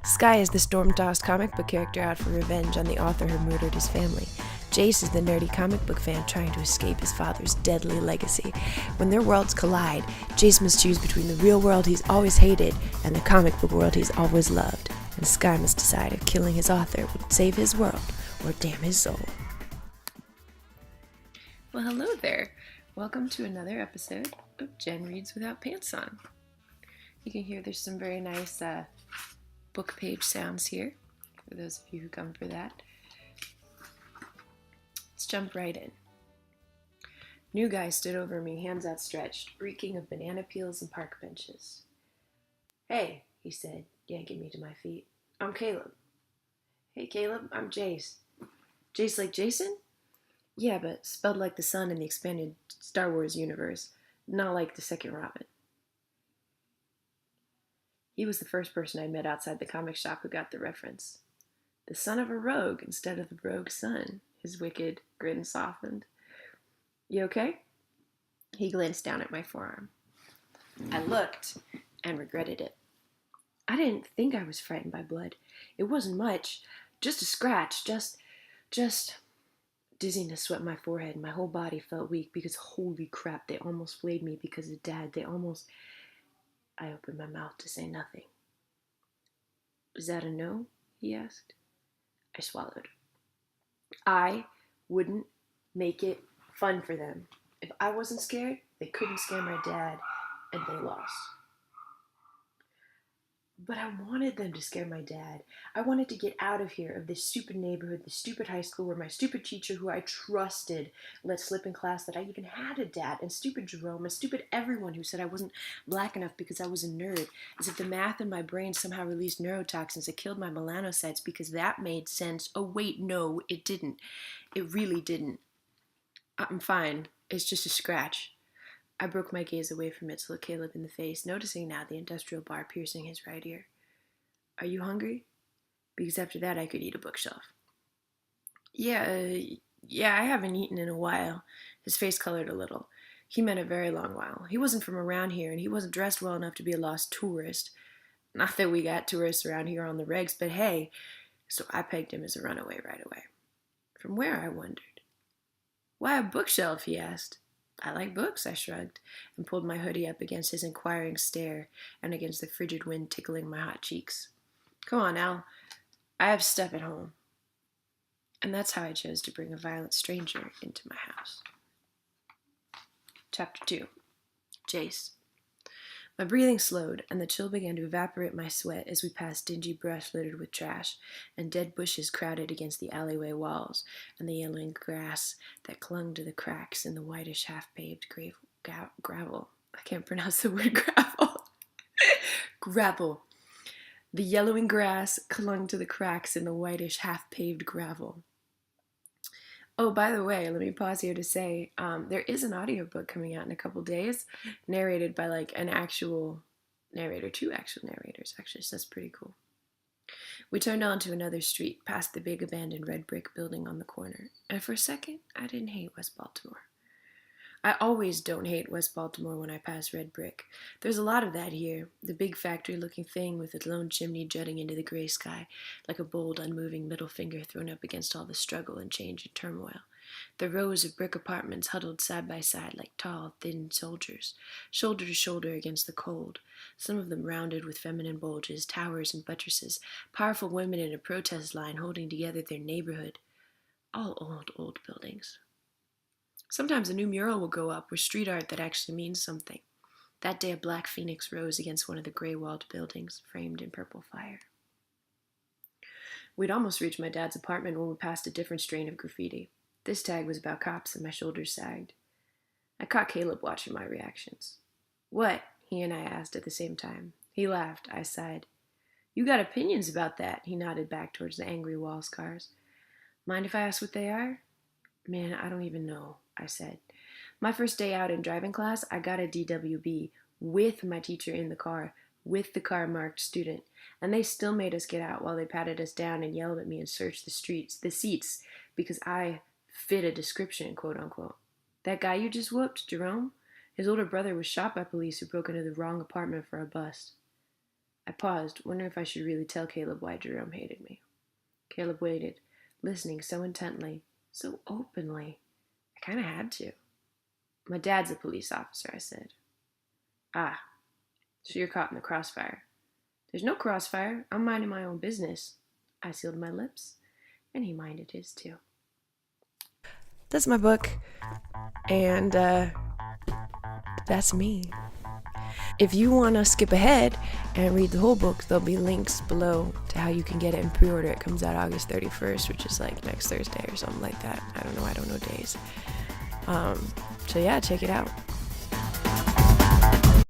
Skye is the storm-tossed comic book character out for revenge on the author who murdered his family. Jace is the nerdy comic book fan trying to escape his father's deadly legacy. When their worlds collide, Jace must choose between the real world he's always hated and the comic book world he's always loved. And Skye must decide if killing his author would save his world or damn his soul. Well, hello there. Welcome to another episode of Jen Reads Without Pants On. You can hear there's some very nice book page sounds here, for those of you who come for that. Let's jump right in. New guy stood over me, hands outstretched, reeking of banana peels and park benches. "Hey," he said, yanking me to my feet. "I'm Caleb." "Hey, Caleb, I'm Jace." "Jace like Jason?" "Yeah, but spelled like the sun in the expanded Star Wars universe, not like the second Robin." He was the first person I met outside the comic shop who got the reference. The son of a rogue instead of the rogue's son. His wicked grin softened. "You okay?" He glanced down at my forearm. I looked and regretted it. I didn't think I was frightened by blood. It wasn't much. Just a scratch. Just... Dizziness swept my forehead and my whole body felt weak because holy crap, they almost flayed me because of Dad. I opened my mouth to say nothing. "Is that a no?" he asked. I swallowed. I wouldn't make it fun for them. If I wasn't scared, they couldn't scare my dad, and they lost. But I wanted them to scare my dad. I wanted to get out of here, of this stupid neighborhood, this stupid high school where my stupid teacher, who I trusted, let slip in class that I even had a dad, and stupid Jerome, and stupid everyone who said I wasn't black enough because I was a nerd, as if the math in my brain somehow released neurotoxins that killed my melanocytes because that made sense. Oh wait, no, it didn't. It really didn't. I'm fine. It's just a scratch. I broke my gaze away from it to look Caleb in the face, noticing now the industrial bar piercing his right ear. "Are you hungry? Because after that I could eat a bookshelf." Yeah, I haven't eaten in a while." His face colored a little. He meant a very long while. He wasn't from around here, and he wasn't dressed well enough to be a lost tourist. Not that we got tourists around here on the regs, but hey, so I pegged him as a runaway right away. From where, I wondered. "Why a bookshelf?" he asked. "I like books," I shrugged, and pulled my hoodie up against his inquiring stare and against the frigid wind tickling my hot cheeks. "Come on, Al. I have stuff at home." And that's how I chose to bring a violent stranger into my house. Chapter 2. Jace. My breathing slowed, and the chill began to evaporate my sweat as we passed dingy brush littered with trash, and dead bushes crowded against the alleyway walls, and the yellowing grass that clung to the cracks in the whitish half-paved gravel. I can't pronounce the word gravel. Gravel. The yellowing grass clung to the cracks in the whitish half-paved gravel. Oh, by the way, let me pause here to say there is an audiobook coming out in a couple days, narrated by an actual narrator, two actual narrators, actually, so that's pretty cool. We turned onto another street, past the big abandoned red brick building on the corner, and for a second, I didn't hate West Baltimore. I always don't hate West Baltimore when I pass red brick. There's a lot of that here, the big factory-looking thing with its lone chimney jutting into the gray sky, like a bold, unmoving middle finger thrown up against all the struggle and change and turmoil. The rows of brick apartments huddled side by side like tall, thin soldiers, shoulder to shoulder against the cold, some of them rounded with feminine bulges, towers and buttresses, powerful women in a protest line holding together their neighborhood. All old buildings. Sometimes a new mural will go up with street art that actually means something. That day a black phoenix rose against one of the gray-walled buildings, framed in purple fire. We'd almost reached my dad's apartment when we passed a different strain of graffiti. This tag was about cops and my shoulders sagged. I caught Caleb watching my reactions. "What?" he and I asked at the same time. He laughed. I sighed. "You got opinions about that," he nodded back towards the angry wall scars. "Mind if I ask what they are?" "Man, I don't even know," I said. My first day out in driving class, I got a DWB with my teacher in the car, with the car marked student, and they still made us get out while they patted us down and yelled at me and searched the seats, because I fit a description, quote unquote. "That guy you just whooped, Jerome? His older brother was shot by police who broke into the wrong apartment for a bust." I paused, wondering if I should really tell Caleb why Jerome hated me. Caleb waited, listening so intently, so openly. I kind of had to. My dad's a police officer, I said. Ah, so you're caught in the crossfire. There's no crossfire. I'm minding my own business. I sealed my lips, and he minded his too. That's my book, and that's me. If you want to skip ahead and read the whole book, there'll be links below to how you can get it in pre-order. It comes out August 31st, which is like next Thursday or something like that. I don't know days. So yeah, check it out.